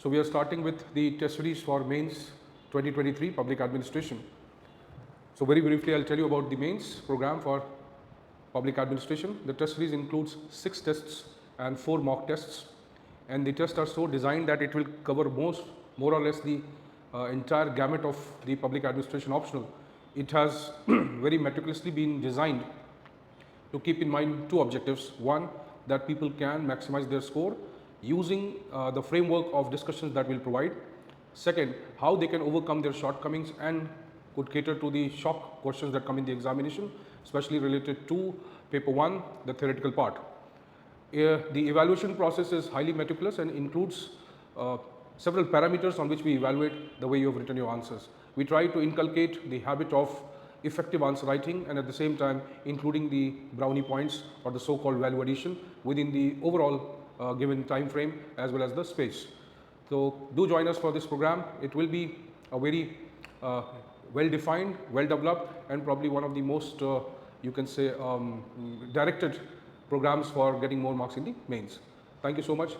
So we are starting with the test series for Mains 2023 Public Administration. So very briefly, I'll tell you about the Mains program for Public Administration. The test series includes 6 tests and 4 mock tests, and the tests are so designed that it will cover more or less the entire gamut of the Public Administration optional. It has very meticulously been designed to keep in mind 2 objectives. One, that people can maximize their score using the framework of discussions that we'll provide. Second, how they can overcome their shortcomings and could cater to the shock questions that come in the examination, especially related to paper 1, the theoretical part. The evaluation process is highly meticulous and includes several parameters on which we evaluate the way you have written your answers. We try to inculcate the habit of effective answer writing and at the same time including the brownie points or the so-called value addition within the overall given time frame as well as the space. So do join us for this program. It will be a very well defined, well developed and probably one of the most you can say directed programs for getting more marks in the mains. Thank you so much.